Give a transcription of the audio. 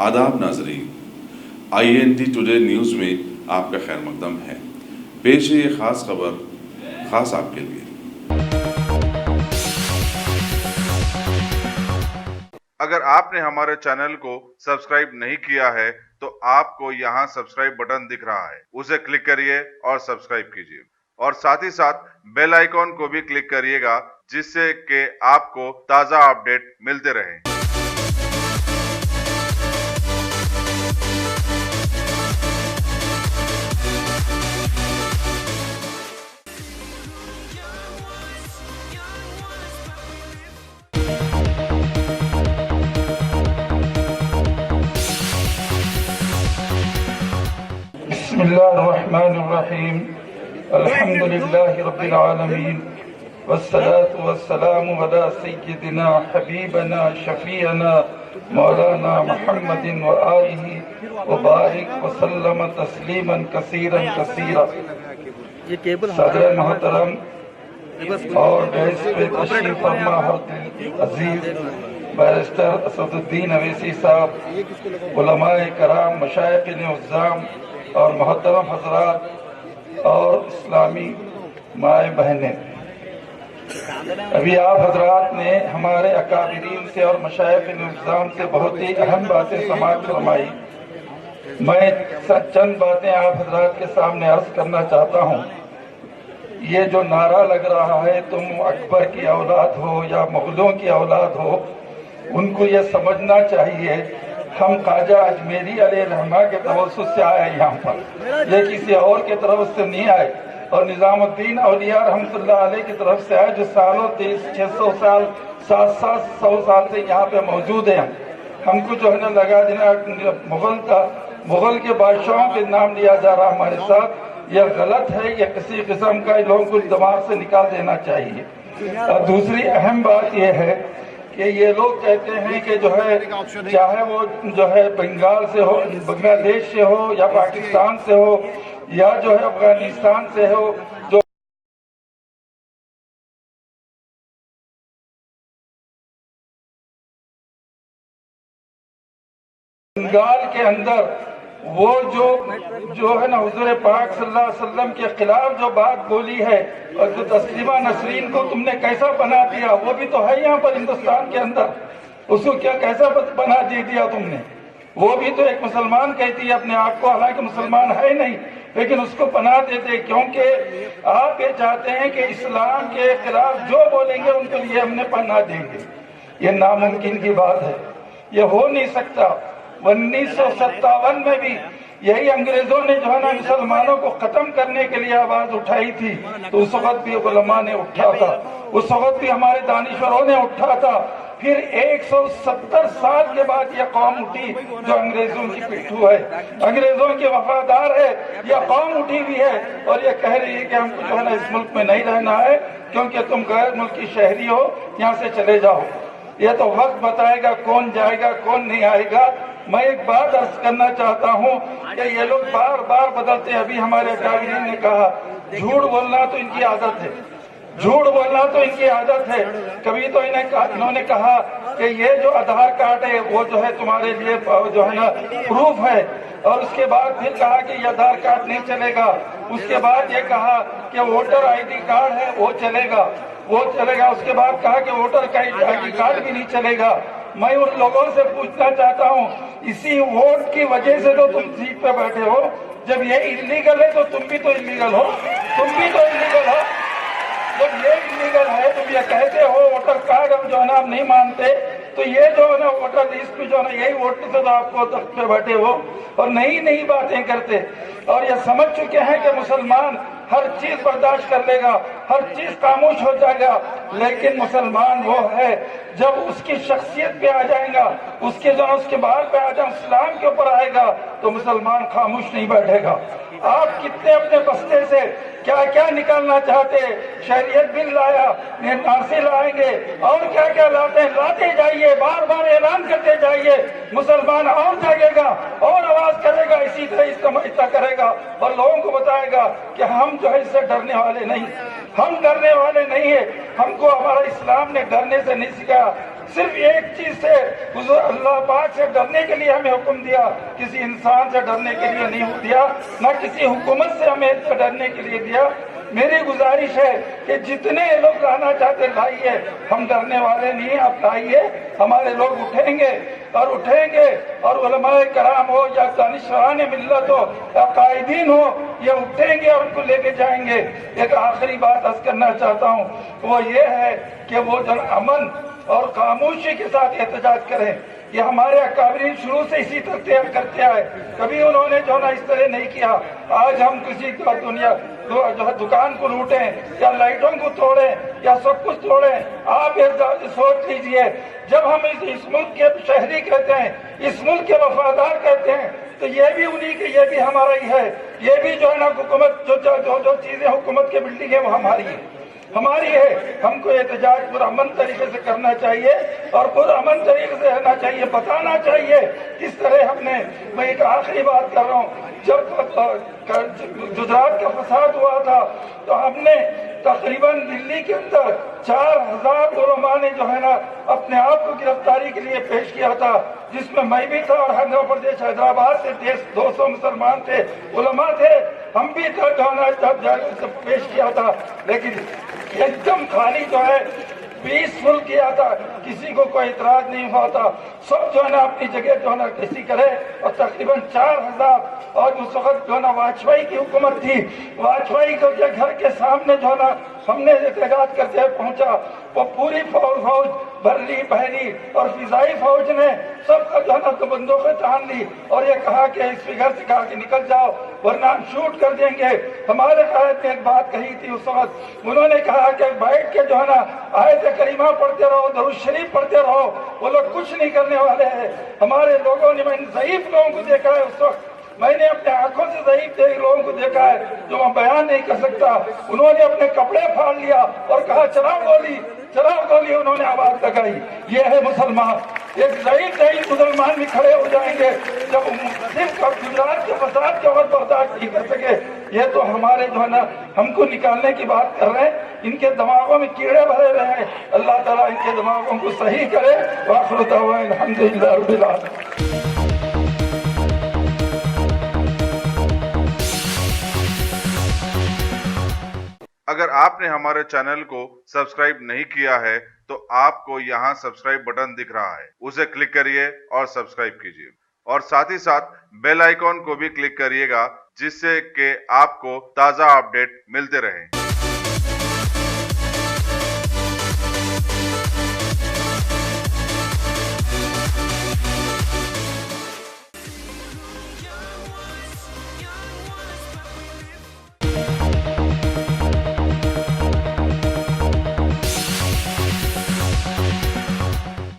आदाब नाजरीन, INT today news में आपका खैर मकदम है। पेश है ये ख़ास खबर ख़ास आपके लिए। अगर आपने हमारे चैनल को सब्सक्राइब नहीं किया है तो आपको यहाँ सब्सक्राइब बटन दिख रहा है, उसे क्लिक करिए और सब्सक्राइब कीजिए और साथ ही साथ बेल आइकॉन को भी क्लिक करिएगा, जिससे कि आपको ताज़ा अपडेट मिलते रहें। बिस्मिल्लाहिर्रहमानिर्रहीम अल्हम्दुलिल्लाहि रब्बिल आलमीन वस्सलातु वस्सलामु अला सय्यिदिना हबीबना शफीअना मौलाना मुहम्मदिन व आलिहि व बारिक व सल्लम तस्लीमन कसीरन कसीरा। सदर मोहतरम और गैस पे तशरीफ फरमा अजीज बैरिस्टर असदुद्दीन अवैसी साहब, उलमाए कराम, मशाइख़ उज़्ज़ाम और मोहतरम हजरात और इस्लामी माए बहनें, अभी आप हजरात ने हमारे अकाबिरीन से और मशाइख़ उज़्ज़ाम से बहुत ही अहम बातें समाअत फरमाई। मैं चंद बातें आप हजरात के सामने अर्ज करना चाहता हूँ। ये जो नारा लग रहा है तुम अकबर की औलाद हो या मुगलों की औलाद हो, उनको ये समझना चाहिए हम ख्वाजा अजमेरी अलैहिर्रहमा के तवस्सुत से आए यहाँ पर, ये किसी और के तरफ से नहीं आए। और निज़ामुद्दीन औलिया रहमतुल्लाह अलैह की तरफ से आए, जो सालों 600 साल 700 साल से यहाँ पे मौजूद है। हमको जो है ना लगा देना मुगल के बादशाहों के नाम लिया जा रहा हमारे साथ, यह गलत है। यह किसी किस्म का लोगों को दिमाग से निकाल देना चाहिए। और दूसरी अहम बात यह है कि ये लोग कहते हैं कि जो है चाहे वो जो है बंगाल से हो, बांग्लादेश से हो या पाकिस्तान से हो या जो है अफगानिस्तान से हो, जो बंगाल के अंदर वो जो है ना हुजूर पाक सल्लल्लाहु अलैहि वसल्लम के खिलाफ जो बात बोली है और जो तस्लीमा नसरीन को तुमने कैसा बना दिया, वो भी तो है यहाँ पर हिंदुस्तान के अंदर। उसको क्या कैसा बना दे दिया तुमने? वो भी तो एक मुसलमान कहती है अपने आप को, हालांकि मुसलमान है नहीं, लेकिन उसको पनाह देते, क्योंकि आप ये चाहते हैं कि इस्लाम के खिलाफ जो बोलेंगे उनके लिए हमने पनाह देंगे। ये नामुमकिन की बात है, ये हो नहीं सकता। 1957 में भी यही अंग्रेजों ने जो है ना मुसलमानों को खत्म करने के लिए आवाज उठाई थी, तो उस वक्त भी उलमा ने उठा था, उस वक्त भी हमारे दानिश्वरों ने उठा था। फिर 170 साल के बाद यह कौम उठी जो अंग्रेजों की पिट्ठू है, अंग्रेजों के वफादार है। यह कौम उठी हुई है और यह कह रही है कि हमको जो है ना इस मुल्क में नहीं रहना है, क्योंकि तुम गैर मुल्की शहरी हो, यहाँ से चले जाओ। यह तो वक्त बताएगा कौन जाएगा कौन नहीं आएगा। मैं एक बात अर्ज करना चाहता हूँ कि ये लोग बार बार बदलते हैं। अभी हमारे अकाबिरीन ने कहा झूठ बोलना तो इनकी आदत है, झूठ बोलना तो इनकी आदत है। कभी तो इन्होंने कहा कि ये जो आधार कार्ड है वो जो है तुम्हारे लिए जो है ना प्रूफ है, और उसके बाद फिर कहा कि ये आधार कार्ड नहीं चलेगा। उसके बाद ये कहा कि वोटर ID कार्ड है वो चलेगा, वो चलेगा। उसके बाद कहा कि वोटर ID कार्ड भी नहीं चलेगा। मैं उन लोगों से पूछना चाहता हूँ, इसी वोट की वजह से तो तुम सीट पे बैठे हो। जब ये इलीगल है तो तुम भी तो इलीगल हो, तुम भी तो इलीगल हो। जब ये इलीगल है, तुम ये कहते हो वोटर कार्ड हम जो है ना आप नहीं मानते, तो ये जो है ना वोटर लिस्ट में जो है ना यही वोट से तो आपको तख्त पे बैठे हो और नई बातें करते। और ये समझ चुके हैं कि मुसलमान हर चीज बर्दाश्त कर लेगा, हर चीज खामोश हो जाएगा, लेकिन मुसलमान वो है जब उसकी शख्सियत पे आ जाएगा, उसके बाहर पे आ जाए, इस्लाम के ऊपर आएगा, तो मुसलमान खामोश नहीं बैठेगा। आप कितने अपने बस्ते से क्या क्या निकालना चाहते? शरीयत बिल लाया, नासी लाएंगे और क्या क्या लाते हैं, लाते जाइए, बार बार ऐलान करते जाइए। मुसलमान और जागेगा और आवाज करेगा, इसी तरह इसका करेगा और लोगों को बताएगा कि हम जो है इससे डरने वाले नहीं। ہم ڈرنے والے نہیں ہیں. ہم کو ہمارا اسلام نے ڈرنے سے نہیں سکھایا. صرف ایک چیز سے حضور اللہ پاک سے ڈرنے کے لیے ہمیں حکم دیا, کسی انسان سے ڈرنے کے لیے نہیں دیا, نہ کسی حکومت سے ہمیں ڈرنے کے لیے دیا. میری گزارش ہے کہ جتنے لوگ لانا چاہتے لائیے, ہم ڈرنے والے نہیں, آپ لائیے. ہمارے لوگ اٹھیں گے اور علماء کرام ہو یا دانشوران ملت ہو یا قائدین ہو, یہ اٹھیں گے اور ان کو لے کے جائیں گے. ایک آخری بات عرض کرنا چاہتا ہوں, وہ یہ ہے کہ وہ جو امن اور خاموشی کے ساتھ احتجاج کریں. یہ ہمارے اکابرین شروع سے اسی طرح کرتے آئے, کبھی انہوں نے جو نا اس طرح نہیں کیا. آج ہم کسی دنیا جو ہے دکان کو لوٹیں یا لائٹوں کو توڑیں یا سب کچھ توڑیں, آپ سوچ لیجئے, جب ہم اس ملک کے شہری کہتے ہیں, اس ملک کے وفادار کہتے ہیں, تو یہ بھی انہی کے, یہ بھی ہمارا ہی ہے. یہ بھی جو ہے نا حکومت جو چیزیں حکومت کے بلڈنگ ہے وہ ہماری ہے. ہم کو احتجاج پرامن طریقے سے کرنا چاہیے اور پرامن طریقے سے رہنا چاہیے. بتانا چاہیے کس طرح ہم نے. میں ایک آخری بات کر رہا ہوں, جب گجرات کا فساد ہوا تھا تو ہم نے تقریباً دلی کے اندر 4000 علماء نے جو ہے نا اپنے آپ کو گرفتاری کے لیے پیش کیا تھا, جس میں بھی تھا اور حیدرآباد سے 200 مسلمان تھے, علماء تھے, ہم بھی پیش کیا تھا. لیکن ایک دم خالی جو ہے پیسفل کیا تھا, کسی کو کوئی اعتراض نہیں ہوا تھا. سب جو ہے نا اپنی جگہ جو ہے نا کسی کرے. اور تقریباً 4000, اور اس وقت جو ہے نا واجپئی کی حکومت تھی, واجپئی کو گھر کے سامنے جو ہے نا ہم نے احتجاج کرتے پہنچا. وہ پوری فوج بھری بحری اور فضائی فوج نے سب کا جو ہے نا بندوقیں تان لی اور یہ کہا کہ اس فگر سے کہا کہ نکل جاؤ ورنہ ہم شوٹ کر دیں گے. ہمارے قائد نے ایک بات کہی تھی اس وقت, انہوں نے کہا کہ بیٹھ کے جو ہے نا آیت کریمہ پڑھتے رہو, درود شریف پڑھتے رہو, وہ لوگ کچھ نہیں کرنے والے ہیں. ہمارے لوگوں نے, میں ضعیف لوگوں کو دیکھا ہے اس وقت, میں نے اپنے آنکھوں سے ضعیف لوگوں کو دیکھا ہے جو میں بیان نہیں کر سکتا. انہوں نے اپنے کپڑے پھاڑ لیا اور کہا چلاؤ گولی, انہوں نے آواز لگائی. یہ ہے مسلمان. ایک ضعیف مسلمان بھی کھڑے ہو جائیں گے جب صرف گجرات کے فساد کے وقت برداشت نہیں کر سکے. یہ تو ہمارے جو ہے نا ہم کو نکالنے کی بات کر رہے ہیں, ان کے دماغوں میں کیڑے بھرے ہوئے ہیں. اللہ تعالیٰ ان کے دماغوں کو صحیح کرے. وآخر دعوانا الحمدللہ رب العالمین. اگر آپ نے ہمارے چینل کو سبسکرائب نہیں کیا ہے تو آپ کو یہاں سبسکرائب بٹن دکھ رہا ہے, اسے کلک کریے اور سبسکرائب کیجیے. اور ساتھ ہی ساتھ بیل آئیکن کو بھی کلک کریے گا, جس سے کہ آپ کو تازہ اپڈیٹ ملتے رہیں.